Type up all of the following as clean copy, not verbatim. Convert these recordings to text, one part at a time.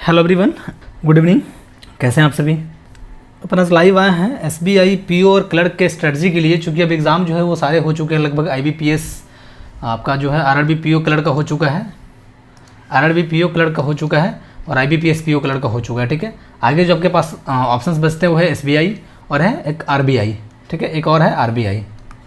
Hello everyone, good evening. कैसे हैं आप सभी? अपन आज लाइव आए हैं एसबीआई पीओ और क्लर्क के स्ट्रेटजी के लिए। चूँकि अब एग्ज़ाम जो है वो सारे हो चुके हैं, लगभग आईबीपीएस आपका जो है आरआरबी पीओ क्लर्क का हो चुका है, आरआरबी पीओ क्लर्क का हो चुका है और आईबीपीएस पीओ क्लर्क का हो चुका है। ठीक है, आगे जो आपके पास ऑप्शंस बचते हैं वो है एसबीआई और है एक आरबीआई। ठीक है, एक और है आरबीआई।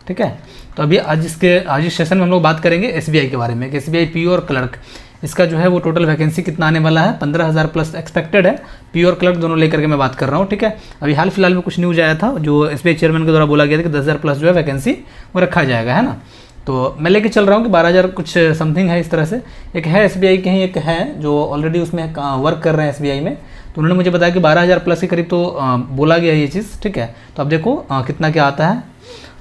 ठीक है, तो अभी आज इस सेशन में हम लोग बात करेंगे एसबीआई के बारे में कि एसबीआई पीओ और क्लर्क इसका जो है वो टोटल वैकेंसी कितना आने वाला है। 15,000 प्लस एक्सपेक्टेड है। पीओ और क्लर्क दोनों लेकर के मैं बात कर रहा हूँ। ठीक है, अभी हाल फिलहाल में कुछ न्यूज़ आया था जो एसबीआई चेयरमैन के द्वारा बोला गया था कि 10,000 प्लस जो है वैकेंसी वो रखा जाएगा, है ना। तो मैं लेके चल रहा हूँ कि 12,000 कुछ समथिंग है इस तरह से। एक है एसबीआई के ही, एक है जो ऑलरेडी उसमें वर्क कर रहे हैं एसबीआई में, तो उन्होंने मुझे बताया कि 12,000 प्लस के करीब तो बोला गया ये चीज़। ठीक है, तो अब देखो कितना क्या आता है,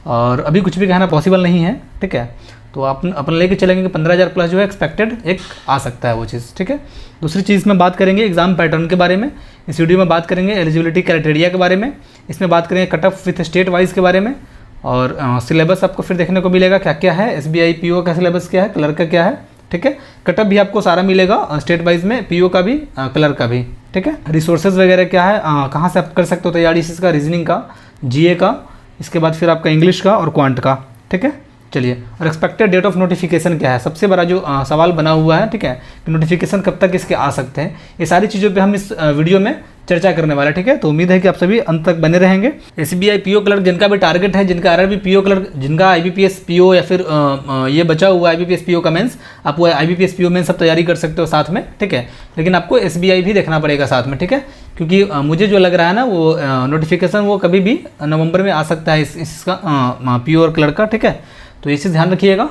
और अभी कुछ भी कहना पॉसिबल नहीं है। ठीक है, तो अपन लेके चलेंगे कि 15,000 प्लस जो है एक्सपेक्टेड एक आ सकता है वो चीज़। ठीक है, दूसरी चीज़ में बात करेंगे एग्जाम पैटर्न के बारे में। इस वीडियो में बात करेंगे एलिजिबिलिटी क्राइटेरिया के बारे में। इसमें बात करेंगे cut off with state wise के बारे में, और सिलेबस आपको फिर देखने को मिलेगा क्या क्या है। एसबीआई पीओ का सिलेबस क्या है, क्लर्क का क्या है। ठीक है, कटअप भी आपको सारा मिलेगा स्टेट वाइज में, पीओ का भी क्लर्क का भी। ठीक है, रिसोर्सेज वगैरह क्या है, कहाँ से आप कर सकते हो तैयारी इसका, रीजनिंग का, जीए का, इसके बाद फिर आपका इंग्लिश का और क्वांट का। ठीक है, चलिए, और एक्सपेक्टेड डेट ऑफ नोटिफिकेशन क्या है, सबसे बड़ा जो सवाल बना हुआ है। ठीक है, कि नोटिफिकेशन कब तक इसके आ सकते हैं, ये सारी चीज़ों पे हम इस वीडियो में चर्चा करने वाले हैं। ठीक है, तो उम्मीद है कि आप सभी अंत तक बने रहेंगे। एसबीआई पीओ क्लर्क जिनका भी टारगेट है, जिनका आरआरबी पीओ क्लर्क, जिनका आईबीपीएस पीओ या फिर ये बचा हुआ आईबीपीएस पीओ का मेंस, आप वो आईबीपीएस पीओ मेंस सब तैयारी कर सकते हो साथ में। ठीक है, लेकिन आपको एसबीआई भी देखना पड़ेगा साथ में। ठीक है, क्योंकि मुझे जो लग रहा है ना वो नोटिफिकेशन वो कभी भी नवंबर में आ सकता है इसका पीओ और क्लर्क का। ठीक है, तो ये चीज़ ध्यान रखिएगा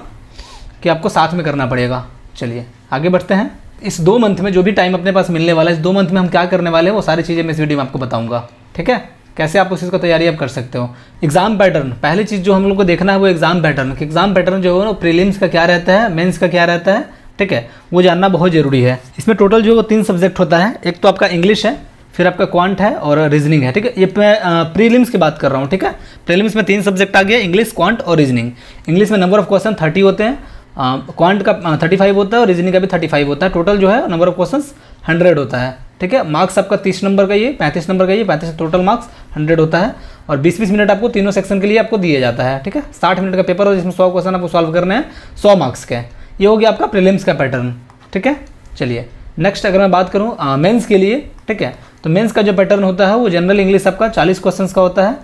कि आपको साथ में करना पड़ेगा। चलिए आगे बढ़ते हैं। इस 2 मंथ में जो भी टाइम अपने पास मिलने वाला है, इस 2 मंथ में हम क्या करने वाले हैं वो सारी चीज़ें मैं इस वीडियो में आपको बताऊंगा। ठीक है, कैसे आप उस चीज़ को तैयारी आप कर सकते हो। एग्जाम पैटर्न, पहली चीज़ जो हम लोग को देखना है वो एग्जाम पैटर्न। कि एग्जाम पैटर्न जो है ना प्रीलिम्स का क्या रहता है, मेंस का क्या रहता है। ठीक है, वो जानना बहुत ज़रूरी है। इसमें टोटल जो है वो 3 सब्जेक्ट होता है। एक तो आपका इंग्लिश है, फिर आपका क्वांट है और रीजनिंग है। ठीक है, ये मैं प्रीलिम्स की बात कर रहा हूँ। ठीक है, प्रीलिम्स में 3 सब्जेक्ट आ गया, इंग्लिश, क्वांट और रीजनिंग। इंग्लिश में नंबर ऑफ क्वेश्चन 30 होते हैं, क्वांट का 35 होता है और रीजनिंग का भी 35 होता है। टोटल जो है नंबर ऑफ क्वेश्चंस 100 होता है। ठीक है, मार्क्स आपका 30 नंबर का, ये 35 नंबर का, ये 35 टोटल मार्क्स 100 होता है। और 20-20 मिनट आपको तीनों सेक्शन के लिए आपको दिए जाता है। ठीक है, 60 मिनट का पेपर हो जिसमें 100 क्वेश्चन आपको सॉल्व करने हैं 100 मार्क्स के। ये हो गया आपका प्रीलिम्स का पैटर्न। ठीक है, चलिए नेक्स्ट अगर मैं बात करूँ मेंस के लिए। ठीक है, तो मेंस का जो पैटर्न होता है वो जनरल इंग्लिश आपका 40 क्वेश्चंस का होता है,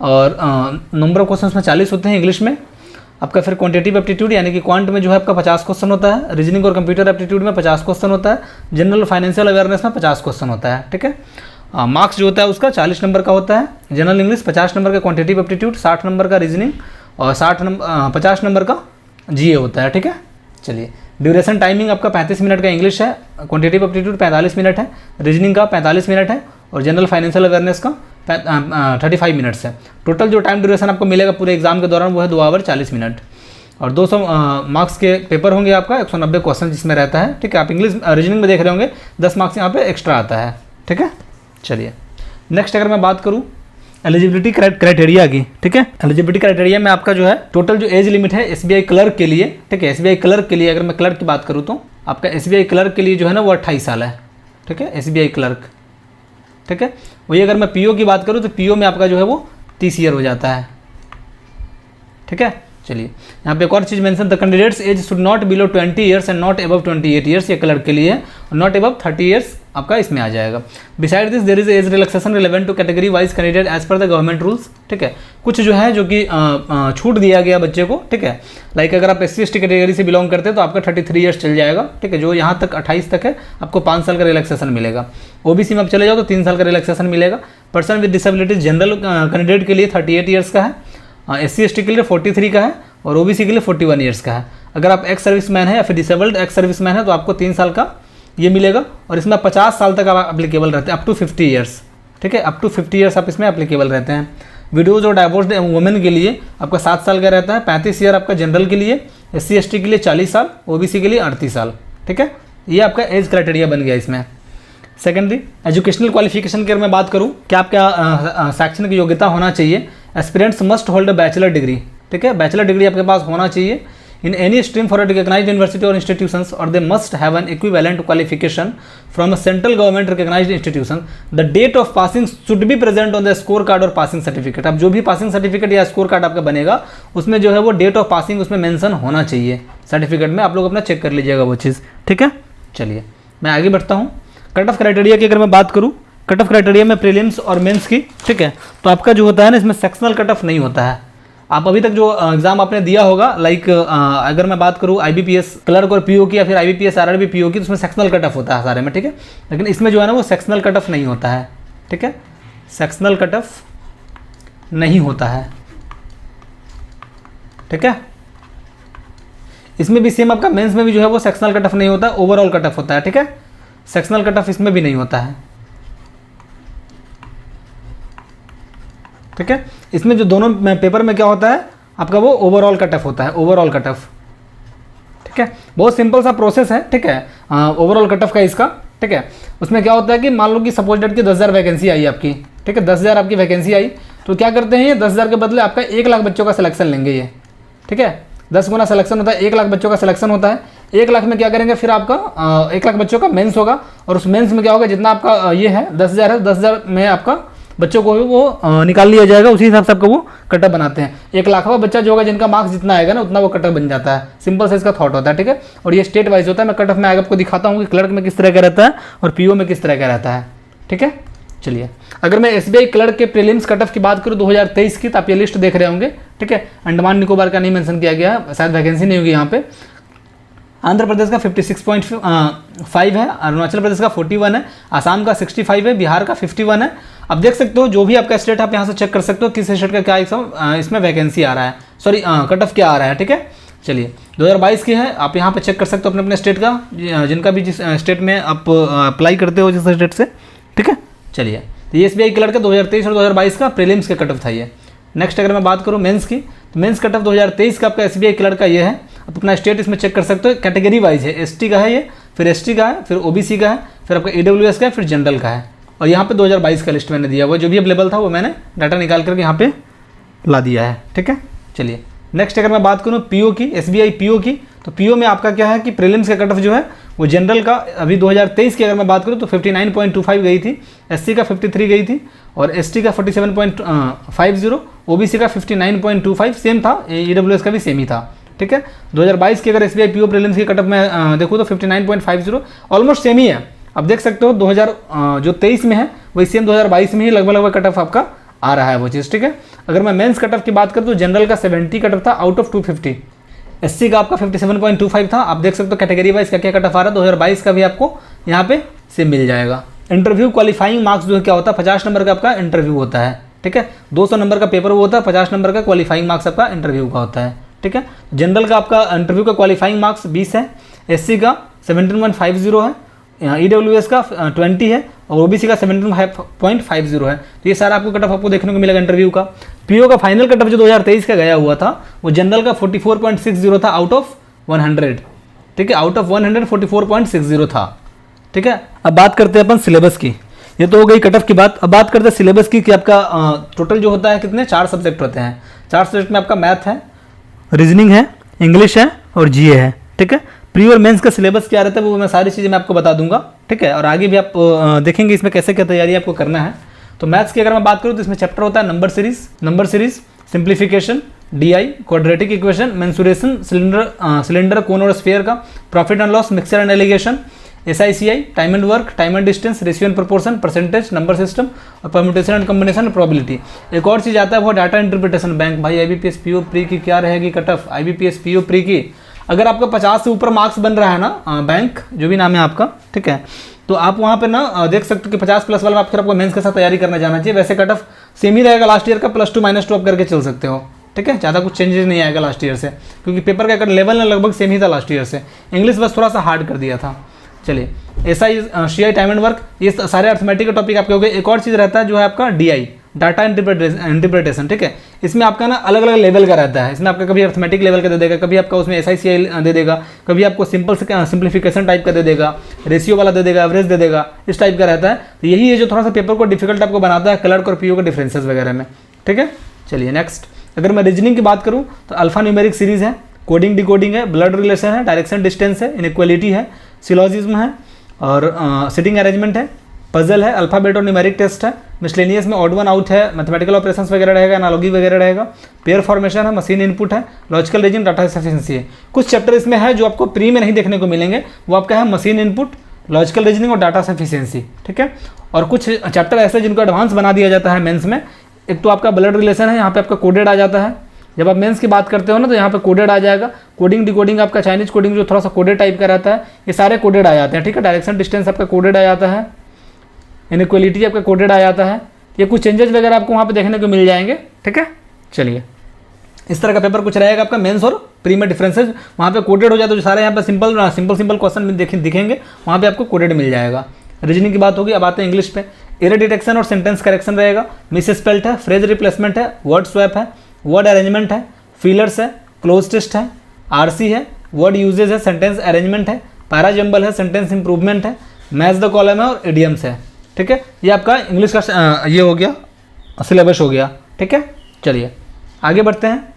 और नंबर ऑफ क्वेश्चंस में 40 होते हैं इंग्लिश में। आपका फिर क्वांटिटेटिव एप्टीट्यूड यानी कि क्वांट में जो है आपका 50 क्वेश्चन होता है, रीजनिंग और कंप्यूटर एप्टीट्यूड में 50 क्वेश्चन होता है, जनरल फाइनेंशियल अवेयरनेस में 50 क्वेश्चन होता है। ठीक है, मार्क्स जो होता है उसका 40 नंबर का होता है, जनरल इंग्लिश 50 नंबर का, क्वांटिटेटिव एप्टीट्यूड 60 नंबर का, रीजनिंग और 50 नंबर का जीए होता है। ठीक है, चलिए ड्यूरेशन टाइमिंग आपका 35 मिनट का इंग्लिश है, क्वांटिटेटिव एप्टीट्यूड 45 मिनट है, रीजनिंग का 45 मिनट है और जनरल फाइनेंशियल अवेयरनेस का 35 मिनट्स है। टोटल जो टाइम ड्यूरेशन आपको मिलेगा पूरे एग्जाम के दौरान वो है 2 आवर 40 मिनट, और 200 मार्क्स के पेपर होंगे आपका, 190 क्वेश्चन जिसमें रहता है। ठीक है, आप इंग्लिश रीजनिंग में देख रहे होंगे 10 मार्क्स यहाँ पे एक्स्ट्रा आता है। ठीक है, चलिए नेक्स्ट अगर मैं बात करूँ एलिजिबिलिटी क्राइटेरिया की। ठीक है, एलिजिबिलिटी क्राइटेरिया में आपका जो है टोटल जो एज लिमिट है एसबीआई क्लर्क के लिए। ठीक है, एसबीआई क्लर्क के लिए अगर मैं क्लर्क की बात करूँ तो आपका एसबीआई क्लर्क के लिए जो है ना वो 28 साल है। ठीक है, एसबीआई क्लर्क। ठीक है, वही अगर मैं पीओ की बात करूँ तो पीओ में आपका जो है वो 30 ईयर हो जाता है। ठीक है, चलिए यहाँ पे एक और चीज़ mention, the candidates age should not below 20 years and not above 28 years, ये क्लर्क के लिए है, और नॉट अबव 30 ईयर्स आपका इसमें आ जाएगा। Beside this there is age relaxation relevant to category wise candidate age per the government rules. ठीक है, कुछ जो है जो कि छूट दिया गया बच्चे को। ठीक है, लाइक अगर आप SC/ST कैटेगरी से बिलोंग करते हैं तो आपका 33 ईयर्स चल जाएगा। ठीक है, जो यहाँ तक 28 तक है आपको 5 साल का रिलैक्सेशन मिलेगा। ओबीसी में आप चले जाओ तो 3 साल का रिलैक्सेशन मिलेगा। Person with disabilities general candidate के लिए 38 ईयर्स का है, SC/ST के लिए 43 का है और ओबीसी के लिए 41 ईयर्स का है। अगर आप एक्स सर्विसमैन है या फिर डिसेबल्ड एक्स सर्विसमैन है तो आपको 3 साल का ये मिलेगा, और इसमें 50 साल तक आप एप्लीकेबल रहते हैं, अप टू 50 ईयर्स। ठीक है, अप टू 50 ईयर्स आप इसमें एप्लीकेबल रहते हैं। विडोज और डाइवोर्स्ड वुमेन के लिए आपका 7 साल का रहता है, 35 ईयर आपका जनरल के लिए, SC/ST के लिए 40 साल, ओबीसी के लिए 38 साल। ठीक है, ये आपका एज क्राइटेरिया बन गया इसमें। सेकेंडली एजुकेशनल क्वालिफिकेशन की अगर मैं बात करूँ क्या आपका शैक्षणिक योग्यता होना चाहिए। Aspirants must hold a bachelor degree. ठीक है, बैचलर डिग्री आपके पास होना चाहिए। In any stream for recognised university और इंस्टीट्यूशंस और they must have an equivalent qualification from a central government recognised institution. The date of passing should be present on the score card और passing certificate. अब जो भी passing certificate या score card आपका बनेगा उसमें जो है वो डेट ऑफ पासिंग उसमें मेंशन होना चाहिए सर्टिफिकेट में। आप लोग अपना चेक कर लीजिएगा वो चीज़, ठीक है। चलिए मैं आगे बढ़ता हूँ। कट ऑफ क्राइटेरिया की अगर मैं बात करूँ, कट ऑफ क्राइटेरिया में प्रीलिम्स और मेंस की, ठीक है, तो आपका जो होता है ना इसमें सेक्शनल कट ऑफ नहीं होता है। आप अभी तक जो एग्जाम आपने दिया होगा, लाइक अगर मैं बात करूँ IBPS क्लर्क और PO की या फिर IBPS RRB PO की, तो उसमें सेक्शनल कट ऑफ होता है सारे में, ठीक है। लेकिन इसमें जो है ना वो सेक्शनल कट ऑफ नहीं होता है, ठीक है, सेक्शनल कट ऑफ नहीं होता है, ठीक है। इसमें भी सेम आपका मेंस में भी जो है वो सेक्शनल कट ऑफ नहीं होता, ओवरऑल कट ऑफ होता है, ठीक है। सेक्शनल कट ऑफ इसमें भी नहीं होता है, ठीक है। इसमें जो दोनों पेपर में क्या होता है आपका वो ओवरऑल कट ऑफ होता है, ओवरऑल कट ऑफ, ठीक है। बहुत सिंपल सा प्रोसेस है, ठीक है, ओवरऑल कट ऑफ का इसका, ठीक है। उसमें क्या होता है कि मान लो कि सपोज डेट की 10,000 वैकेंसी आई आपकी, ठीक है, 10,000 आपकी वैकेंसी आई, तो क्या करते हैं ये 10,000 के बदले आपका 1 लाख बच्चों का सिलेक्शन लेंगे ये, ठीक है। 10 गुना सिलेक्शन होता है, 1 लाख बच्चों का सिलेक्शन होता है। 1 लाख में क्या करेंगे फिर आपका 1 लाख बच्चों का मेंस होगा, और उस मेंस में क्या होगा जितना आपका ये है 10,000 है, 10,000 में आपका बच्चों को वो निकाल लिया जाएगा, उसी हिसाब से आपका वो कटअप बनाते हैं। 1 लाखवां बच्चा जो होगा जिनका मार्क्स जितना आएगा ना उतना वो कटअप बन जाता है। सिंपल से इसका थॉट होता है, ठीक है। और ये स्टेट वाइज होता है। मैं कटअप में आगे आपको दिखाता हूँ कि क्लर्क में किस तरह का रहता है और PO में किस तरह का रहता है, ठीक है। चलिए अगर मैं SBI क्लर्क के प्रीलिम्स कटअप की बात करूँ 2023 की, तो आप ये लिस्ट देख रहे होंगे, ठीक है। अंडमान निकोबार का नहीं मेंशन किया गया, शायद वैकेंसी नहीं होगी यहाँ पे। आंध्र प्रदेश का 56.5 है, अरुणाचल प्रदेश का 41 है, आसाम का 65 है, बिहार का 51 है। अब देख सकते हो जो भी आपका स्टेट आप यहाँ से चेक कर सकते हो किस स्टेट का क्या इसमें वैकेंसी आ रहा है, सॉरी कट ऑफ क्या आ रहा है, ठीक है। चलिए 2022 की है, आप यहाँ पे चेक कर सकते हो अपने अपने स्टेट का, जिनका भी जिस स्टेट में आप अप्लाई करते हो जिस स्टेट से, ठीक है। चलिए तो ये SBI क्लर्क का 2023 और 2022 का प्रीलिम्स का कट ऑफ था ये। नेक्स्ट अगर मैं बात करूँ मेंस की, तो मेंस कट ऑफ 2023 का आपका SBI क्लर्क का ये है। आप अपना स्टेट इसमें चेक कर सकते हो, कैटेगरी वाइज है, ST का है ये, फिर ST का है, फिर OBC का है, फिर आपका EWS का है, फिर जनरल का है। और यहाँ पे 2022 का लिस्ट मैंने दिया हुआ, जो भी अवेलेबल था वो मैंने डाटा निकाल करके यहाँ पे ला दिया है, ठीक है। चलिए नेक्स्ट अगर मैं बात करूँ PO की, SBI PO की, तो PO में आपका क्या है कि प्रीलिम्स का कट ऑफ जो है वो जनरल का अभी 2023 की अगर मैं बात करूँ तो 59.25 गई थी, SC का 53 गई थी, और ST का 47.50, OBC का 59.25 सेम था, EWS का भी सेम ही था, ठीक है। 2022 की अगर SBI PO प्रीलिम्स की कटअप में देखूँ तो 59.50 ऑलमोस्ट सेम ही है। अब देख सकते हो 2023 में है वही सेम 2022 में ही लगभग कटअप आपका आ रहा है वो चीज़, ठीक है। अगर मैं मेंस कटअप की बात करूँ तो जनरल का 70 कटअप था आउट ऑफ 250, SC का आपका 57.25 था। आप देख सकते हो कैटेगरी वाइज क्या क्या कटअप आ रहा है। 2022 का भी आपको यहाँ पे से मिल जाएगा। इंटरव्यू क्वालिफाइंग मार्क्स जो है क्या होता है 50 नंबर का आपका इंटरव्यू होता है, ठीक है। 200 नंबर का पेपर वो होता है, 50 नंबर का क्वालिफाइंग मार्क्स आपका इंटरव्यू का होता है, ठीक है। जनरल का आपका इंटरव्यू का क्वालिफाइंग मार्क्स 20 है, SC का 17.50 है, EWS का 20 है, और OBC का 17.50 है। तो ये सारा आपको कटअप आपको देखने को मिलेगा इंटरव्यू का। PO का फाइनल कटअप जो 2023 का गया हुआ था वो जनरल का 44.60 था आउट ऑफ 100, ठीक है, आउट ऑफ 100 44.60 था, ठीक है। अब बात करते हैं अपन सिलेबस की। ये तो हो गई कटअप की बात। अब बात करते हैं सिलेबस की कि आपका टोटल जो होता है कितने 4 सब्जेक्ट होते हैं। 4 सब्जेक्ट में आपका मैथ है, रीजनिंग है, इंग्लिश है और GA है, ठीक है। प्री और मेंस का सिलेबस क्या रहता है वो मैं सारी चीज़ें मैं आपको बता दूंगा, ठीक है। और आगे भी आप देखेंगे इसमें कैसे क्या तैयारी आपको करना है। तो मैथ्स की अगर मैं बात करूँ तो इसमें चैप्टर होता है number series, simplification, DI, quadratic equation, mensuration, cylinder cone और स्फीयर का, profit and loss, mixture and alligation, SICI, time and work, time and distance, ratio and proportion, percentage, number system और परम्यूटेशन एंड कॉम्बिनेशन प्रोबेबिलिटी। एक और चीज़ आता है वो data interpretation bank. भाई IBPS PO प्री की क्या रहेगी कटअफ, IBPS PO प्री की अगर आपका 50 से ऊपर मार्क्स बन रहा है ना, बैंक जो भी नाम है आपका, ठीक है, तो आप वहाँ पे ना देख सकते हो कि 50 प्लस वाला फिर आपको मेंस के साथ तैयारी करना जाना चाहिए। वैसे कट ऑफ सेम ही रहेगा लास्ट ईयर का, +2 -2 आप करके चल सकते हो, ठीक है। ज़्यादा कुछ चेंजेस नहीं आएगा लास्ट ईयर से, क्योंकि पेपर का लेवल ना लगभग सेम ही था लास्ट ईयर से। इंग्लिश बस थोड़ा सा हार्ड कर दिया था। चलिए SICI, टाइम एंड वर्क, ये सारे अर्थमेटिक के टॉपिक आपके हो गए। एक और चीज़ रहता है जो है आपका DI, डाटा इंटरप्रिटेशन, ठीक है। इसमें आपका ना अलग अलग लेवल का रहता है। इसमें आपका कभी अर्थमेटिक लेवल का दे देगा, कभी आपका उसमें SICI दे देगा, कभी आपको सिंप्लीफिकेशन टाइप का दे देगा, रेशियो वाला दे देगा, एवरेज दे देगा, इस टाइप का रहता है। तो यही है जो थोड़ा सा पेपर को डिफिकल्ट आपको बनाता है क्लर्क और PO के डिफरेंसेस वगैरह में, ठीक है। चलिए नेक्स्ट अगर मैं रीजनिंग की बात करूँ तो अल्फा न्यूमेरिक सीरीज़ है, कोडिंग डिकोडिंग है, ब्लड रिलेशन है, डायरेक्शन डिस्टेंस है, इनइक्वालिटी है, सिलोजिज्म है और सिटिंग अरेंजमेंट है, पजल है, अल्फाबेट और न्यूमेरिक टेस्ट है, मिसलेनियस में ऑड वन आउट है, मैथमेटिकल ऑपरेशंस वगैरह रहेगा, एनालॉजी वगैरह रहेगा, पेयर फॉर्मेशन है, मशीन इनपुट है, लॉजिकल रीजन, डाटा सफिशिएंसी है। कुछ चैप्टर इसमें है जो आपको प्री में नहीं देखने को मिलेंगे, वो आपका है मशीन इनपुट, लॉजिकल रीजनिंग और डाटा सफिशिएंसी, ठीक है। और कुछ चैप्टर ऐसे जिनको एडवांस बना दिया जाता है मेंस में। एक तो आपका ब्लड रिलेशन है, यहाँ पे आपका कोडेड आ जाता है। जब आप मेंस की बात करते हो ना तो यहाँ पे कोडेड आ जाएगा। कोडिंग डिकोडिंग आपका चाइनीज कोडिंग जो थोड़ा सा कोडेड टाइप का रहता है, ये सारे कोडेड आ जाते हैं, ठीक है। डायरेक्शन डिस्टेंस आपका कोडेड आ जाता है, इनइक्वालिटी आपका कोडेड आ जाता है। ये कुछ चेंजेस वगैरह आपको वहाँ पे देखने को मिल जाएंगे, ठीक है। चलिए, इस तरह का पेपर कुछ रहेगा आपका मेंस और प्री में डिफरेंसेस वहाँ पे कोडेड हो जाए तो जो सारे यहाँ पे सिंपल क्वेश्चन दिखेंगे वहाँ पे आपको कोडेड मिल जाएगा। रीजनिंग की बात होगी। अब आते हैं इंग्लिश पे। एरर डिटेक्शन और सेंटेंस करेक्शन रहेगा, मिस स्पेल्ट है, फ्रेज रिप्लेसमेंट है, वर्ड स्वैप है, वर्ड अरेंजमेंट है, फीलर्स है, क्लोज टेस्ट है, आरसी है, वर्ड यूजेज है, सेंटेंस अरेंजमेंट है, पैराजम्बल है, सेंटेंस इंप्रूवमेंट है, मैच द कॉलम है और इडियम्स है, ठीक है। ये आपका इंग्लिश का ये हो गया, सिलेबस हो गया, ठीक है। चलिए आगे बढ़ते हैं।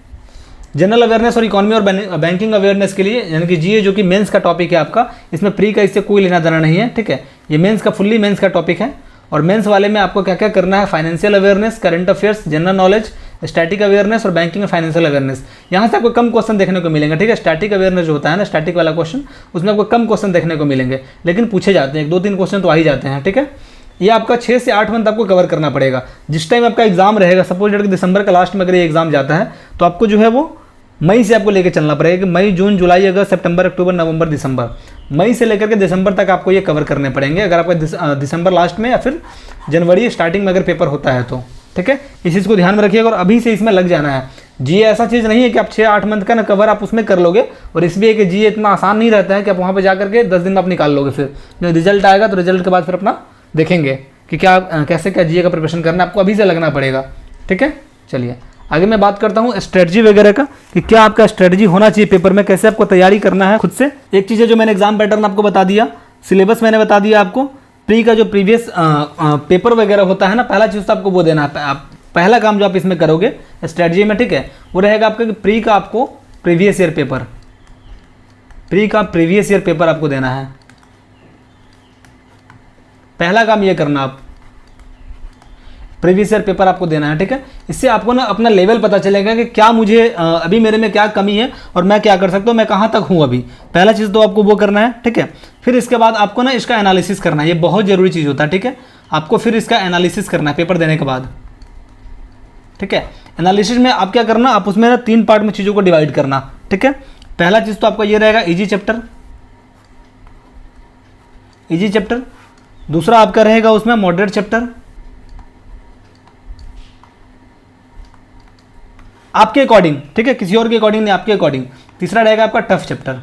जनरल अवेयरनेस और इकोनॉमी और बैंकिंग अवेयरनेस के लिए, यानी कि जीए जो कि मेंस का टॉपिक है आपका, इसमें प्री का इससे कोई लेना देना नहीं है, ठीक है। ये मेंस का फुल्ली मेंस का टॉपिक है। और मेंस वाले में आपको क्या क्या करना है, financial awareness, current affairs, general knowledge, static awareness और बैंकिंग और फाइनेंशियल अवेयरनेस। यहाँ से आपको कम क्वेश्चन देखने को मिलेंगे, ठीक है। स्टैटिक अवेयरनेस जो होता है ना, स्टैटिक वाला क्वेश्चन, उसमें आपको कम क्वेश्चन देखने को मिलेंगे, लेकिन पूछे जाते हैं, 2-3 क्वेश्चन तो आ ही जाते हैं, ठीक है। ये आपका 6 से 8 मंथ आपको कवर करना पड़ेगा। जिस टाइम आपका एग्जाम रहेगा, सपोज डेट दिसंबर का लास्ट में अगर ये एग्जाम जाता है तो आपको जो है वो मई से आपको लेकर चलना पड़ेगा कि मई, जून, जुलाई, अगस्त, सितंबर, अक्टूबर, नवंबर, दिसंबर, मई से लेकर के दिसंबर तक आपको ये कवर करने पड़ेंगे, अगर आपका दिसंबर लास्ट में या फिर जनवरी स्टार्टिंग में अगर पेपर होता है तो, ठीक है। इस चीज़ को ध्यान में रखिएगा और अभी से इसमें लग जाना है। जी ऐसा चीज़ नहीं है कि आप 6-8 मंथ का ना कवर आप उसमें कर लोगे, और इसलिए कि जी इतना आसान नहीं रहता है कि आप वहाँ पर जा करके 10 दिन में आप निकाल लोगे। फिर जब रिजल्ट आएगा तो रिजल्ट के बाद फिर अपना देखेंगे कि क्या कैसे क्या जीए का प्रिपरेशन करना है, आपको अभी से लगना पड़ेगा, ठीक है। चलिए आगे मैं बात करता हूँ स्ट्रेटजी वगैरह का, कि क्या आपका स्ट्रेटजी होना चाहिए पेपर में, कैसे आपको तैयारी करना है खुद से। एक चीज़ है जो मैंने एग्जाम पैटर्न आपको बता दिया, सिलेबस मैंने बता दिया आपको, प्री का जो प्रीवियस पेपर वगैरह होता है ना, पहला चीज़ तो आपको वो देना है। पहला काम जो आप इसमें करोगे स्ट्रेटजी में, ठीक है, वो रहेगा आपका कि प्री का आपको प्रीवियस ईयर पेपर, प्री का प्रीवियस ईयर पेपर आपको देना है। पहला काम ये करना, आप प्रीवियस ईयर पेपर आपको देना है, ठीक है। इससे आपको ना अपना लेवल पता चलेगा कि क्या मुझे अभी मेरे में क्या कमी है और मैं क्या कर सकता हूँ, मैं कहाँ तक हूँ अभी। पहला चीज़ तो आपको वो करना है, ठीक है। फिर इसके बाद आपको ना इसका एनालिसिस करना है, ये बहुत ज़रूरी चीज़ होता है, ठीक है। आपको फिर इसका एनालिसिस करना है पेपर देने के बाद, ठीक है। एनालिसिस में आप क्या करना, आप उसमें ना 3 पार्ट में चीज़ों को डिवाइड करना, ठीक है। पहला चीज़ तो आपका ये रहेगा इजी चैप्टर, इजी चैप्टर। दूसरा आपका रहेगा उसमें मॉडरेट चैप्टर, आपके अकॉर्डिंग, ठीक है, किसी और के अकॉर्डिंग नहीं, आपके अकॉर्डिंग। तीसरा रहेगा आपका टफ चैप्टर,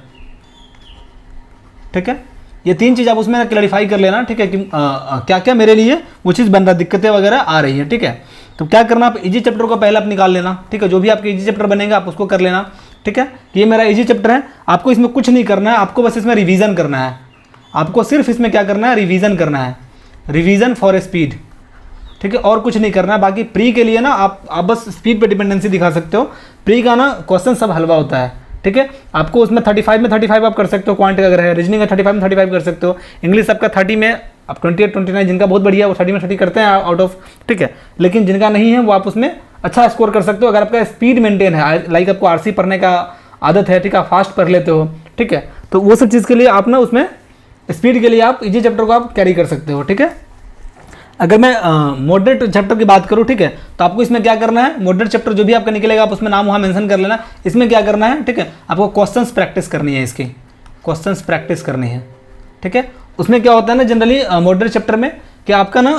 ठीक है। ये 3 चीज़ आप उसमें क्लैरिफाई कर लेना, ठीक है, कि क्या क्या मेरे लिए वो चीज़ बन रहा, दिक्कतें वगैरह आ रही है, ठीक है। तो क्या करना, आप इजी चैप्टर को पहले आप निकाल लेना, ठीक है। जो भी आपके इजी चैप्टर बनेगा आप उसको कर लेना, ठीक है। ये मेरा इजी चैप्टर है, आपको इसमें कुछ नहीं करना है, आपको बस इसमें रिवीजन करना है। आपको सिर्फ इसमें क्या करना है, रिवीजन करना है, रिवीजन फॉर स्पीड, ठीक है, और कुछ नहीं करना है। बाकी प्री के लिए ना आप बस स्पीड पे डिपेंडेंसी दिखा सकते हो। प्री का ना क्वेश्चन सब हलवा होता है, ठीक है। आपको उसमें 35 में 35 आप कर सकते हो, क्वांटिटी अगर है, रीजनिंग में 35 में 35 कर सकते हो, इंग्लिश आपका 30 में आप 28-29, जिनका बहुत बढ़िया वो 30 में 30 करते हैं आउट ऑफ, ठीक है। लेकिन जिनका नहीं है वो आप उसमें अच्छा स्कोर कर सकते हो अगर आपका स्पीड मेंटेन है, लाइक आपको आरसी पढ़ने का आदत है, ठीक है, फास्ट पढ़ लेते हो, ठीक है। तो वो सब चीज़ के लिए आप ना उसमें स्पीड के लिए आप इजी चैप्टर को आप कैरी कर सकते हो, ठीक है। अगर मैं मॉडरेट चैप्टर की बात करूँ, ठीक है, तो आपको इसमें क्या करना है, मॉडरेट चैप्टर जो भी आपका निकलेगा आप उसमें नाम वहाँ मेंशन कर लेना। इसमें क्या करना है, ठीक है, आपको क्वेश्चंस प्रैक्टिस करनी है, इसकी क्वेश्चंस प्रैक्टिस करनी है, ठीक है। उसमें क्या होता है ना, जनरली मॉडरेट चैप्टर में कि आपका ना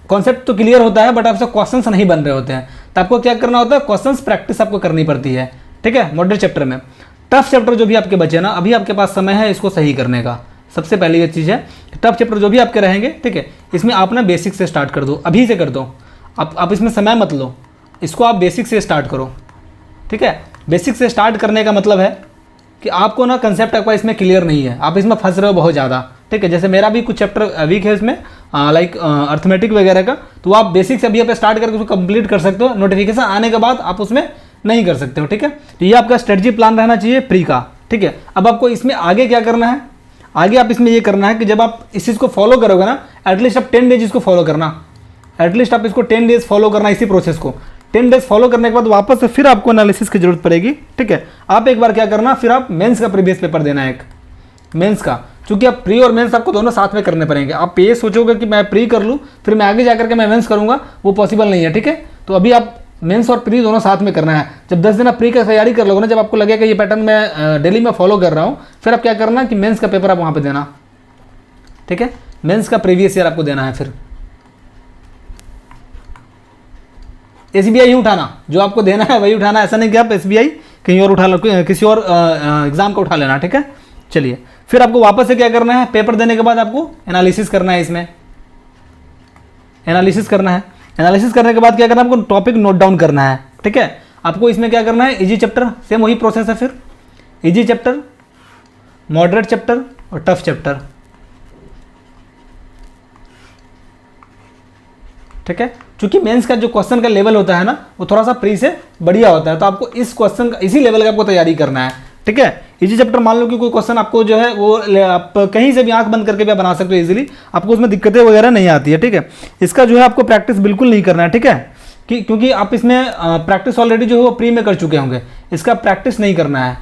कॉन्सेप्ट तो क्लियर होता है बट आपसे क्वेश्चंस नहीं बन रहे होते हैं, तो आपको क्या करना होता है, क्वेश्चंस प्रैक्टिस आपको करनी पड़ती है, ठीक है, मॉडरेट चैप्टर में। टफ चैप्टर जो भी आपके बचे ना, अभी आपके पास समय है इसको सही करने का। सबसे पहली ये चीज़ है, टफ चैप्टर जो भी आपके रहेंगे, ठीक है, इसमें आप ना बेसिक से स्टार्ट कर दो, अभी से कर दो, आप इसमें समय मत लो, इसको आप बेसिक से स्टार्ट करो, ठीक है। बेसिक से स्टार्ट करने का मतलब है कि आपको ना कंसेप्ट आपका इसमें क्लियर नहीं है, आप इसमें फंस रहे हो बहुत ज़्यादा, ठीक है। जैसे मेरा भी कुछ चैप्टर वीक है इसमें, लाइक अर्थमेटिक वगैरह का, तो आप बेसिक से अभी आप स्टार्ट करके उसको कंप्लीट कर सकते हो। नोटिफिकेशन आने के बाद आप उसमें नहीं कर सकते हो, ठीक है। तो ये आपका स्ट्रेटजी प्लान रहना चाहिए प्री का, ठीक है। अब आपको इसमें आगे क्या करना है, आगे आप इसमें ये करना है कि जब आप इस चीज़ को फॉलो करोगे ना, एटलीस्ट आप 10 डेज इसको फॉलो करना, एटलीस्ट आप इसको 10 डेज फॉलो करना, इसी प्रोसेस को 10 डेज फॉलो करने के बाद वापस से फिर आपको एनालिसिस की जरूरत पड़ेगी, ठीक है। आप एक बार क्या करना, फिर आप मेंस का प्रीवियस पेपर देना है, एक मेंस का, क्योंकि आप प्री और मेंस आपको दोनों साथ में करने पड़ेंगे। आप ये सोचोगे कि मैं प्री कर लूँ फिर मैं आगे जाकर के मैं मेंस करूँगा, वो पॉसिबल नहीं है, ठीक है। तो अभी आप मेंस और प्री दोनों साथ में करना है। जब 10 दिन आप प्री की तैयारी कर लोगे ना, जब आपको लगेगा ये पैटर्न मैं डेली में फॉलो कर रहा हूँ, फिर आप क्या करना कि मेंस का पेपर आप वहाँ पर देना, ठीक है। मेंस का प्रीवियस ईयर आपको देना है। फिर SBI ही उठाना, जो आपको देना है वही उठाना, ऐसा नहीं कि आप SBI कहीं और उठा लो, किसी और एग्जाम का उठा लेना, ठीक है। चलिए, फिर आपको वापस से क्या करना है, पेपर देने के बाद आपको एनालिसिस करना है, इसमें एनालिसिस करना है। एनालिसिस करने के बाद क्या करना है, आपको टॉपिक नोट डाउन करना है, ठीक है। आपको इसमें क्या करना है, इजी चैप्टर, सेम वही प्रोसेस है, फिर इजी चैप्टर, मॉडरेट चैप्टर और टफ चैप्टर, ठीक है। क्योंकि मेंस का जो क्वेश्चन का लेवल होता है ना, वो थोड़ा सा प्री से बढ़िया होता है, तो आपको इस क्वेश्चन का इसी लेवल का आपको तैयारी करना है, ठीक है। इजी चैप्टर मान लो कि कोई क्वेश्चन आपको जो है वो आप कहीं से भी आंख बंद करके भी बना सकते हो इजीली, आपको उसमें दिक्कतें वगैरह नहीं आती है, ठीक है। इसका जो है आपको प्रैक्टिस बिल्कुल नहीं करना है, ठीक है, क्योंकि आप इसमें प्रैक्टिस ऑलरेडी जो है वो प्री में कर चुके होंगे, इसका प्रैक्टिस नहीं करना है,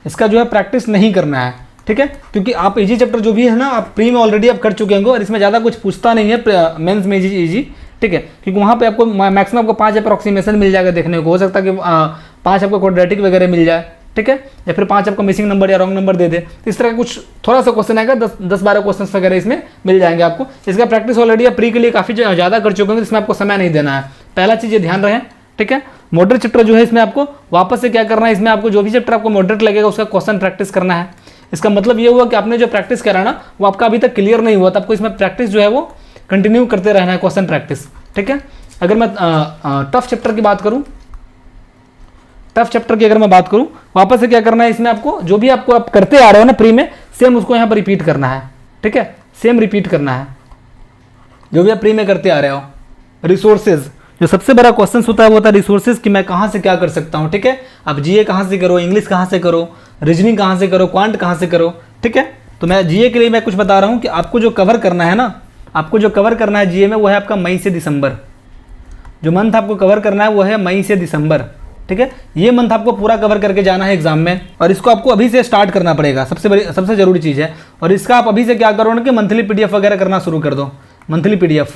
इसका जो है प्रैक्टिस नहीं करना है, ठीक है। क्योंकि आप इजी चैप्टर जो भी है ना, आप प्री में ऑलरेडी आप कर चुके होंगे और इसमें ज़्यादा कुछ पूछता नहीं है मेंस में इजी, ठीक है। क्योंकि वहाँ पे आपको मैक्सिमम आपको 5 अप्रॉक्सीमेशन मिल जाएगा देखने को, हो सकता है कि 5 आपको क्वाड्रेटिक वगैरह मिल जाए, ठीक है, या फिर 5 आपको मिसिंग नंबर या रॉन्ग नंबर दे दे, तो इस तरह का कुछ थोड़ा सा क्वेश्चन आएगा, 10-12 क्वेश्चन वगैरह इसमें मिल जाएंगे आपको। इसका प्रैक्टिस ऑलरेडी आप प्री के लिए काफ़ी ज़्यादा कर चुके होंगे, इसमें आपको समय नहीं देना है, पहला चीज़ ये ध्यान रहे, ठीक है। मॉडरेट चैप्टर जो है इसमें आपको वापस से क्या करना है, इसमें आपको जो भी चैप्टर आपको मॉडरेट लगेगा उसका क्वेश्चन प्रैक्टिस करना है। इसका मतलब ये हुआ कि आपने जो प्रैक्टिस करा ना, वो आपका अभी तक क्लियर नहीं हुआ, तो आपको इसमें प्रैक्टिस जो है वो कंटिन्यू करते रहना है, क्वेश्चन प्रैक्टिस, ठीक है। अगर मैं टफ चैप्टर की बात करूं, टफ चैप्टर की अगर मैं बात करूं, वापस से क्या करना है, इसमें आपको जो भी आपको आप करते आ रहे हो ना प्री में, सेम उसको यहाँ पर रिपीट करना है, ठीक है, सेम रिपीट करना है जो भी आप प्री में करते आ रहे हो। रिसोर्सेज, जो सबसे बड़ा क्वेश्चन होता है वो होता है रिसोर्सेज, कि मैं कहाँ से क्या कर सकता हूँ, ठीक है। अब जीए कहाँ से करो, इंग्लिश कहाँ से करो, रीजनिंग कहाँ से करो, क्वांट कहाँ से करो, ठीक है। तो मैं जीए के लिए मैं कुछ बता रहा हूँ कि आपको जो कवर करना है ना, आपको जो कवर करना है जीए में, वो है आपका मई से दिसंबर, जो मंथ आपको कवर करना है वो है मई से दिसंबर, ठीक है। ये मंथ आपको पूरा कवर करके जाना है एग्जाम में, और इसको आपको अभी से स्टार्ट करना पड़ेगा, सबसे जरूरी चीज़ है। और इसका आप अभी से क्या करो ना कि मंथली PDF वगैरह करना शुरू कर दो, मंथली PDF।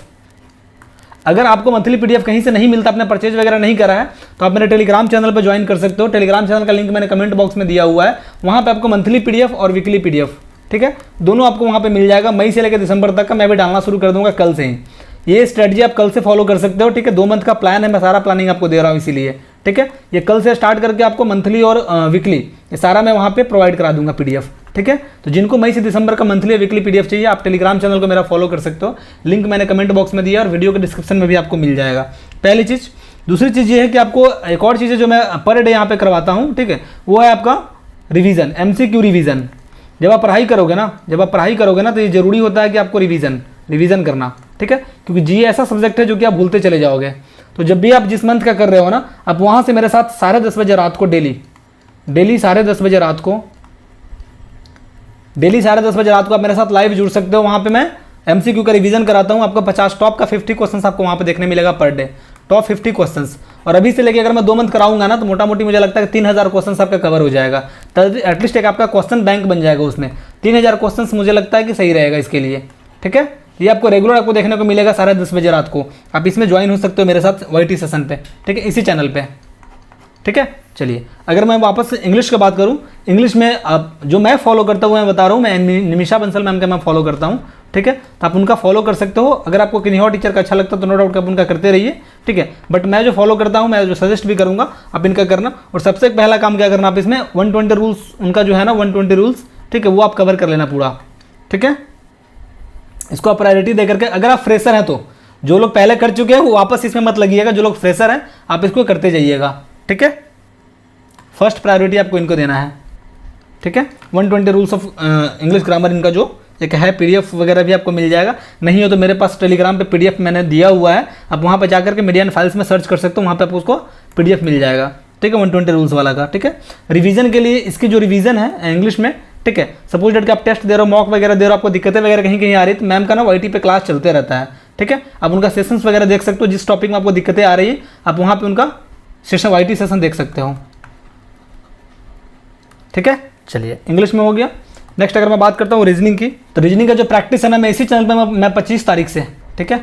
अगर आपको मंथली PDF कहीं से नहीं मिलता, आपने परचेज वगैरह नहीं करा है, तो आप मेरे टेलीग्राम चैनल पर ज्वाइन कर सकते हो। टेलीग्राम चैनल का लिंक मैंने कमेंट बॉक्स में दिया हुआ है, वहाँ पे आपको मंथली PDF और वीकली PDF, ठीक है, दोनों आपको वहाँ पे मिल जाएगा। मई से लेकर दिसंबर तक का मैं भी डालना शुरू कर दूंगा कल से ही। ये स्ट्रेटजी आप कल से फॉलो कर सकते हो, ठीक है। 2 मंथ का प्लान है, मैं सारा प्लानिंग आपको दे रहा हूँ इसीलिए, ठीक है। ये कल से स्टार्ट करके आपको मंथली और वीकली ये सारा मैं वहाँ पे प्रोवाइड करा दूंगा PDF, ठीक है। तो जिनको मई से दिसंबर का मंथली और वीकली PDF चाहिए, आप टेलीग्राम चैनल को मेरा फॉलो कर सकते हो, लिंक मैंने कमेंट बॉक्स में दिया और वीडियो के डिस्क्रिप्शन में भी आपको मिल जाएगा। पहली चीज़। दूसरी चीज़ ये है कि आपको एक और चीज़ है जो मैं पर डे यहाँ पे करवाता हूँ, ठीक है, वो है आपका रिवीजन, MCQ रिवीजन। जब आप पढ़ाई करोगे ना, तो ये जरूरी होता है कि आपको रिवीजन करना, ठीक है, क्योंकि जी ऐसा सब्जेक्ट है जो कि आप भूलते चले जाओगे। तो जब भी आप जिस मंथ का कर रहे हो ना, आप वहाँ से मेरे साथ 10:30 बजे रात को डेली 10:30 बजे रात को आप मेरे साथ लाइव जुड़ सकते हो। वहाँ पे मैं MCQ का रिवीजन कराता हूँ, आपको 50 टॉप का 50 क्वेश्चन आपको वहाँ पे देखने मिलेगा पर डे, टॉप 50 क्वेश्चंस। और अभी से लेके अगर मैं 2 मंथ कराऊंगा ना, तो मोटा मोटी मुझे लगता है कि 3000 क्वेश्चन आपका कवर हो जाएगा, तो एटलीस्ट एक आपका क्वेश्चन बैंक बन जाएगा उसमें। 3000 क्वेश्चन मुझे लगता है कि सही रहेगा इसके लिए, ठीक है। ये आपको रेगुलर आपको देखने को मिलेगा 10:30 बजे रात को। आप इसमें ज्वाइन हो सकते हो मेरे साथ YT सेशन पे, ठीक है, इसी चैनल पे, ठीक है। चलिए, अगर मैं वापस इंग्लिश की बात करूं, इंग्लिश में अब जो मैं फॉलो करता हूँ मैं बता रहा हूँ, मैं निमिषा बंसल मैम का मैं फॉलो करता हूँ, ठीक है। तो आप उनका फॉलो कर सकते हो। अगर आपको किन्हीं और टीचर का अच्छा लगता है तो नो डाउट आप उनका करते रहिए, ठीक है। बट मैं जो फॉलो करता हूँ, मैं जो सजेस्ट भी करूँगा आप इनका करना। और सबसे पहला काम क्या करना, आप इसमें 120 रूल्स उनका जो है ना 120 रूल्स, ठीक है, वो आप कवर कर लेना पूरा, ठीक है। इसको आप प्रायोरिटी दे करके, अगर आप फ्रेशर हैं तो जो लोग पहले कर चुके हैं वो वापस इसमें मत लगिएगा, जो लोग फ्रेशर हैं आप इसको करते जाइएगा, ठीक है। फर्स्ट प्रायोरिटी आपको इनको देना है, ठीक है। 120 रूल्स ऑफ इंग्लिश ग्रामर इनका जो एक है PDF वगैरह भी आपको मिल जाएगा, नहीं हो तो मेरे पास टेलीग्राम पे PDF मैंने दिया हुआ है, आप वहाँ पे जाकर के मीडियन फाइल्स में सर्च कर सकते हो, वहाँ पे आपको उसको PDF मिल जाएगा, ठीक है, 120 रूल्स वाला का, ठीक है। रिवीजन के लिए इसकी जो रिवीजन है इंग्लिश में, ठीक है, सपोज डेट कि आप टेस्ट दे रहे हो, मॉक वगैरह दे रहे हो, आपको दिक्कतें वगैरह कहीं कहीं आ रही है, तो मैम का ना YT पे क्लास चलते रहता है, ठीक है। आप उनका सेशंस वगैरह देख सकते हो, जिस टॉपिक में आपको दिक्कतें आ रही है आप वहाँ पे उनका सेशन YT सेशन देख सकते हो, ठीक है। चलिए इंग्लिश में हो गया। नेक्स्ट अगर मैं बात करता हूँ रीजनिंग की, तो रीजनिंग का जो प्रैक्टिस है ना, मैं इसी चैनल पे मैं 25 तारीख से, ठीक है,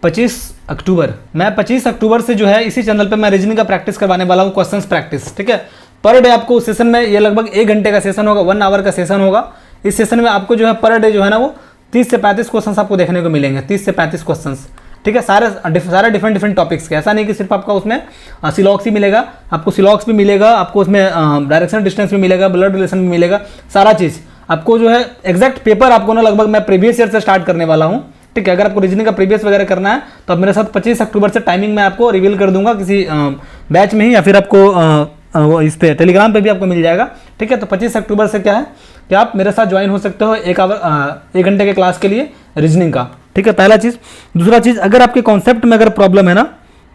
25 अक्टूबर, मैं 25 अक्टूबर से जो है इसी चैनल पे मैं रीजनिंग का प्रैक्टिस करवाने वाला हूँ, क्वेश्चंस प्रैक्टिस, ठीक है। पर डे आपको सेशन में ये लगभग 1 घंटे का सेशन होगा, 1 आवर का सेशन होगा। इस सेशन में आपको जो है पर डे जो है ना वो 30 से 35 क्वेश्चन आपको देखने को मिलेंगे, 30 से 35 क्वेश्चन, ठीक है। सारे डिफरेंट टॉपिक्स के, ऐसा नहीं कि सिर्फ आपका उसमें सिलॉक्स ही मिलेगा, आपको सिलॉक्स भी मिलेगा, आपको उसमें डायरेक्शनल डिस्टेंस भी मिलेगा, ब्लड रिलेशन भी मिलेगा, सारा चीज़ आपको जो है एग्जैक्ट पेपर आपको ना लगभग मैं प्रीवियस ईयर से स्टार्ट करने वाला हूँ, ठीक है। अगर आपको रीजनिंग का प्रीवियस वगैरह करना है तो आप मेरे साथ 25 अक्टूबर से टाइमिंग मैं आपको रिवील कर दूंगा किसी बैच में ही, या फिर आपको इस पे टेलीग्राम पे भी आपको मिल जाएगा, ठीक है। तो 25 अक्टूबर से क्या है कि आप मेरे साथ ज्वाइन हो सकते हो 1 घंटे के क्लास के लिए रीजनिंग का, ठीक है, पहला चीज़। दूसरा चीज़, अगर आपके कॉन्सेप्ट में अगर प्रॉब्लम है ना,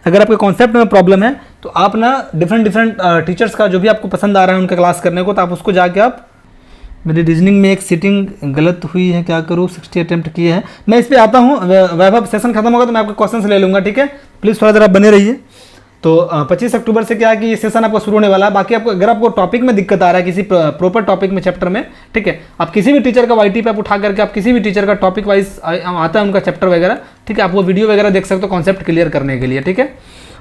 अगर आपके कॉन्सेप्ट में प्रॉब्लम है तो आप ना डिफरेंट टीचर्स का जो भी आपको पसंद आ रहा है उनका क्लास करने को, तो आप उसको जाके आप, मेरी रीजनिंग में एक सीटिंग गलत हुई है, क्या करूँ, 60 अटेम्प्ट किए हैं, मैं इस पर आता हूँ, वैभव सेशन खत्म होगा तो मैं आपके क्वेश्चन ले लूँगा, ठीक है। प्लीज़ थोड़ा देर बने रहिए। तो 25 अक्टूबर से क्या है कि ये सेशन आपका शुरू होने वाला है। बाकी आपको अगर आपको टॉपिक में दिक्कत आ रहा है किसी प्रॉपर टॉपिक में, चैप्टर में, ठीक है, आप किसी भी टीचर का YT पे आप उठा करके आप किसी भी टीचर का टॉपिक वाइज आता है उनका चैप्टर वगैरह, ठीक है, आप वो वीडियो वगैरह देख सकते हो कॉन्सेप्ट क्लियर करने के लिए, ठीक है।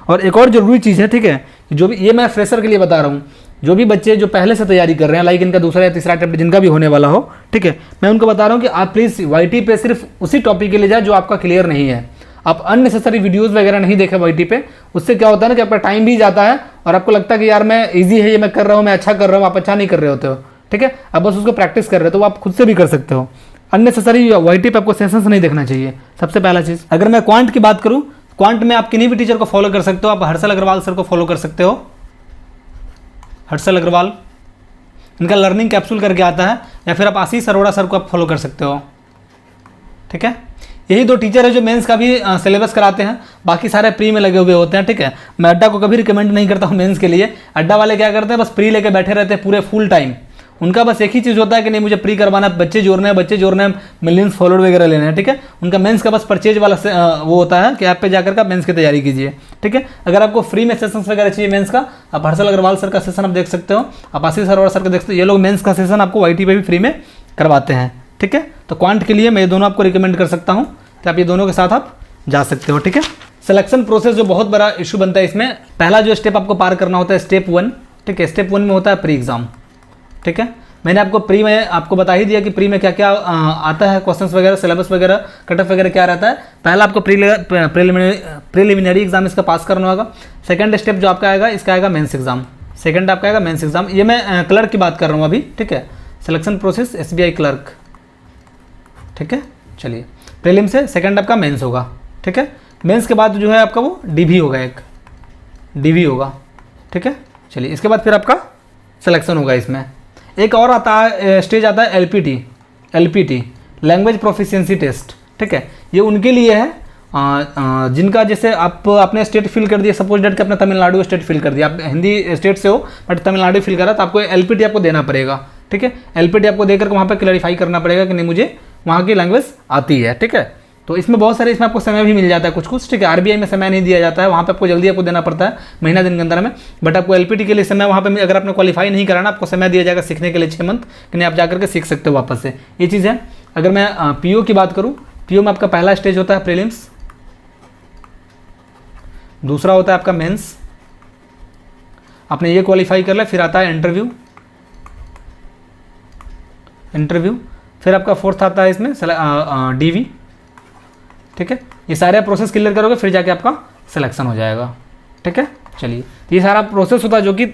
और एक और जरूरी चीज़ है, ठीक है, जो भी ये मैं फ्रेशर के लिए बता रहा हूँ, जो भी बच्चे जो पहले से तैयारी कर रहे हैं, लाइक इनका दूसरा या तीसरा अटेम्प्ट जिनका भी होने वाला हो, ठीक है, मैं उनको बता रहा हूँ कि आप प्लीज़ YT पे सिर्फ उसी टॉपिक के लिए जाए जो आपका क्लियर नहीं है। आप अननेसेसरी वीडियोस वगैरह नहीं देखें YT पे, उससे क्या होता है ना कि आपका टाइम भी जाता है और आपको लगता है कि यार मैं इजी है, ये मैं कर रहा हूँ, मैं अच्छा कर रहा हूँ, आप अच्छा नहीं कर रहे होते हो, ठीक है। आप बस उसको प्रैक्टिस कर रहे हो तो आप खुद से भी कर सकते हो। अननेसेसरी YT पे आपको सेशंस नहीं देखना चाहिए, सबसे पहला चीज़। अगर मैं क्वांट की बात करूँ, क्वांट में आप किन्हीं भी टीचर को फॉलो कर सकते हो, आप हर्षल अग्रवाल सर को फॉलो कर सकते हो, हर्षल अग्रवाल, इनका लर्निंग कैप्सूल करके आता है, या फिर आप आशीष अरोड़ा सर को आप फॉलो कर सकते हो, ठीक है। यही 2 टीचर है जो मेंस का भी सिलेबस कराते हैं, बाकी सारे प्री में लगे हुए होते हैं, ठीक है। मैं अड्डा को कभी रिकमेंड नहीं करता हूँ मेंस के लिए। अड्डा वाले क्या करते हैं, बस प्री लेके बैठे रहते हैं पूरे फुल टाइम। उनका बस एक ही चीज़ होता है कि नहीं मुझे प्री करवाना है, बच्चे जोड़ने हैं, मिलियंस फॉलोअर वगैरह लेने हैं, ठीक है। उनका मेंस का बस परचेज वाला वो होता है कि ऐप पे जाकर का मेंस की तैयारी कीजिए, ठीक है। अगर आपको फ्री में सेशंस वगैरह चाहिए मेंस का, आप हर्षल अग्रवाल सर का सेशन आप देख सकते हो, आप आशीष अरोड़ा सर का देख सकते हो, ये लोग मेंस का सेशन आपको YT पे भी फ्री में करवाते हैं, ठीक है। तो क्वांट के लिए मैं ये दोनों आपको रिकमेंड कर सकता हूँ कि आप ये दोनों के साथ आप जा सकते हो, ठीक है। सिलेक्शन प्रोसेस जो बहुत बड़ा इशू बनता है इसमें, पहला जो स्टेप आपको पार करना होता है स्टेप 1, ठीक है। स्टेप 1 में होता है प्री एग्जाम, ठीक है। मैंने आपको प्री में आपको बता ही दिया कि प्री में क्या क्या आता है, क्वेश्चंस वगैरह, सिलेबस वगैरह, कट ऑफ वगैरह क्या रहता है। पहला आपको प्रीलिमिनरी एग्जाम इसका पास करना होगा। सेकंड स्टेप जो आपका आएगा, इसका आएगा मेंस एग्जाम, सेकंड आपका आएगा मेंस एग्जाम। ये मैं क्लर्क की बात कर रहा हूँ अभी, ठीक है। सिलेक्शन प्रोसेस SBI क्लर्क, ठीक है। चलिए प्रीलिम से सेकंड आपका मेंस होगा, ठीक है। मेंस के बाद जो है आपका वो DV होगा, एक DV होगा, ठीक है। चलिए इसके बाद फिर आपका सिलेक्शन होगा। इसमें एक और आता है स्टेज आता है LPT लैंग्वेज प्रोफिशिएंसी टेस्ट, ठीक है। ये उनके लिए है जिनका, जैसे आप अपने स्टेट फिल कर दिया, सपोज डेट कि अपना तमिलनाडु स्टेट फिल कर दिया, आप हिंदी स्टेट से हो बट तमिलनाडु फिल करा, तो आपको LPT आपको देना पड़ेगा, ठीक है। LPT आपको देकर वहाँ पे क्लैरिफाई करना पड़ेगा कि नहीं मुझे वहाँ की लैंग्वेज आती है, ठीक है। तो इसमें बहुत सारे, इसमें आपको समय भी मिल जाता है कुछ, ठीक है। RBI में समय नहीं दिया जाता है, वहाँ पे आपको जल्दी आपको देना पड़ता है, महीना दिन के अंदर में। बट आपको LPT के लिए समय वहाँ पे अगर आपने क्वालिफाई नहीं कराना, आपको समय दिया जाएगा सीखने के लिए 6 मंथ, कि नहीं आप जाकर के सीख सकते हो वापस से, ये चीज़ है। अगर मैं PO की बात करूँ, PO में आपका पहला स्टेज होता है प्रीलिम्स, दूसरा होता है आपका मेंस, आपने ये क्वालिफाई कर लिया, फिर आता है इंटरव्यू, फिर आपका फोर्थ आता है इसमें DV, ठीक है। ये सारे प्रोसेस क्लियर करोगे फिर जाके आपका सिलेक्शन हो जाएगा, ठीक है। चलिए ये सारा प्रोसेस होता है जो कि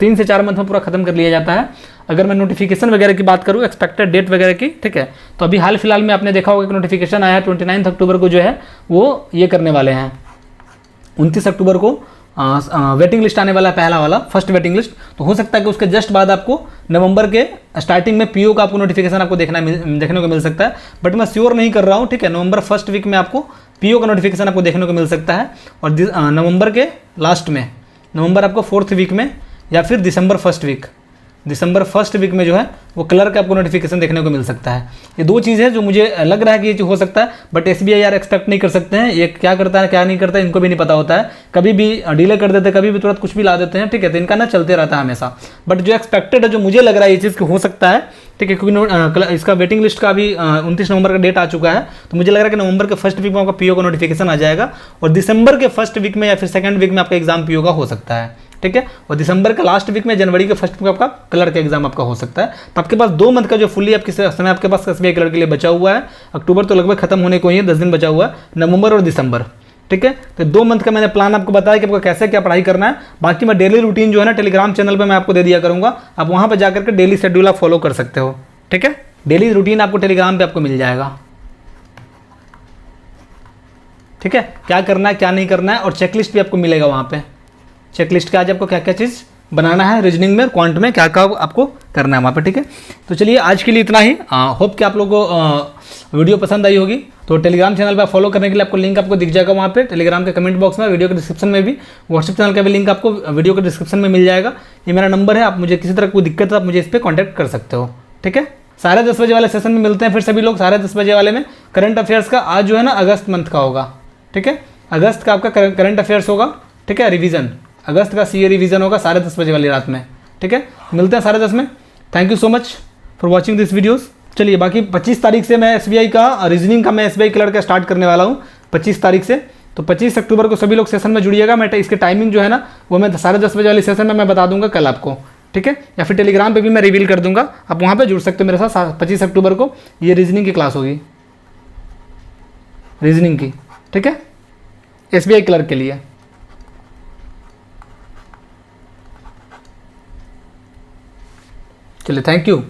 3 से 4 मंथ में पूरा खत्म कर लिया जाता है। अगर मैं नोटिफिकेशन वगैरह की बात करूँ, एक्सपेक्टेड डेट वगैरह की, ठीक है, तो अभी हाल फिलहाल में आपने देखा होगा कि नोटिफिकेशन आया 29 अक्टूबर को जो है वो ये करने वाले हैं, 29 अक्टूबर को वेटिंग लिस्ट आने वाला है, पहला वाला फर्स्ट वेटिंग लिस्ट। तो हो सकता है कि उसके जस्ट बाद आपको नवंबर के स्टार्टिंग में पीओ का आपको नोटिफिकेशन आपको देखने को मिल सकता है, बट मैं श्योर नहीं कर रहा हूँ, ठीक है। नवंबर फर्स्ट वीक में आपको पीओ का नोटिफिकेशन आपको देखने को मिल सकता है, और नवंबर के लास्ट में, नवंबर आपको 4th वीक में, या फिर दिसंबर फर्स्ट वीक में जो है वो क्लर्क आपको नोटिफिकेशन देखने को मिल सकता है। ये दो चीज़ है जो मुझे लग रहा है कि ये हो सकता है, बट एसबीआई यार एक्सपेक्ट नहीं कर सकते हैं, ये क्या करता है क्या नहीं करता है इनको भी नहीं पता होता है, कभी भी डिले कर देते हैं, कभी भी तुरंत कुछ भी ला देते हैं, ठीक है। तो इनका ना चलते रहता है हमेशा, बट जो एक्सपेक्टेड है, जो मुझे लग रहा है ये चीज़ हो सकता है, ठीक है, क्योंकि इसका वेटिंग लिस्ट का भी 29 नवंबर का डेट आ चुका है, तो मुझे लग रहा है कि नवंबर के फर्स्ट वीक में आपका पीओ का नोटिफिकेशन आ जाएगा, और दिसंबर के फर्स्ट वीक में या फिर सेकंड वीक में आपका एग्जाम पीओ का हो सकता है, ठीक है। और दिसंबर के लास्ट वीक में, जनवरी के फर्स्ट वीक में आपका क्लर्क का एग्जाम आपका हो सकता है। तो आपके पास 2 मंथ का जो फुल्ली आपके समय आपके पास एसबीआई क्लर्क के लिए बचा हुआ है। अक्टूबर तो लगभग खत्म होने को ही है, 10 दिन बचा हुआ है, नवंबर और दिसंबर, ठीक है। तो 2 मंथ का मैंने प्लान आपको बताया कि आपको कैसे क्या पढ़ाई करना है। बाकी मैं डेली रूटीन जो है ना टेलीग्राम चैनल पर मैं आपको दे दिया करूँगा, आप वहाँ पर जाकर के डेली शेड्यूल आप फॉलो कर सकते हो, ठीक है। डेली रूटीन आपको टेलीग्राम पर आपको मिल जाएगा, ठीक है। क्या करना है क्या नहीं करना है, और चेकलिस्ट भी आपको मिलेगा वहाँ पे। चेकलिस्ट के आज आपको क्या क्या चीज़ बनाना है, रीजनिंग में, क्वांट में क्या क्या आपको करना है वहाँ पे, ठीक है। तो चलिए आज के लिए इतना ही। होप कि आप लोगों को वीडियो पसंद आई होगी। तो टेलीग्राम चैनल पर फॉलो करने के लिए आपको लिंक आपको दिख जाएगा वहाँ पे टेलीग्राम के कमेंट बॉक्स में, वीडियो के डिस्क्रिप्शन में भी, व्हाट्सएप चैनल का भी लिंक आपको वीडियो के डिस्क्रिप्शन में मिल जाएगा। ये मेरा नंबर है, आप मुझे किसी तरह कोई दिक्कत है आप मुझे इस पर कॉन्टैक्ट कर सकते हो, ठीक है। 10:30 बजे वाले सेशन में मिलते हैं फिर सभी लोग। 10:30 बजे वाले में करंट अफेयर्स का आज जो है ना अगस्त मंथ का होगा, ठीक है। अगस्त का आपका करंट अफेयर्स होगा, ठीक है, रिवीजन, अगस्त का सीए रिवीजन होगा 10:30 बजे वाली रात में, ठीक है। मिलते हैं 10:30 में। Thank you so much for watching this videos. चलिए बाकी 25 तारीख से मैं एसबीआई का रीजनिंग का मैं एसबीआई क्लर्क का स्टार्ट करने वाला हूँ 25 तारीख से। तो 25 अक्टूबर को सभी लोग सेशन में जुड़िएगा। मैं इसके टाइमिंग जो है ना वो मैं 10:30 बजे वाली सेशन में मैं बता दूंगा कल आपको, ठीक है, या फिर टेलीग्राम पे भी मैं रिवील कर दूंगा, आप वहाँ पे जुड़ सकते हो मेरे साथ। 25 अक्टूबर को ये रीजनिंग की क्लास होगी, रीजनिंग की, ठीक है, एसबीआई क्लर्क के लिए। चलिए थैंक यू।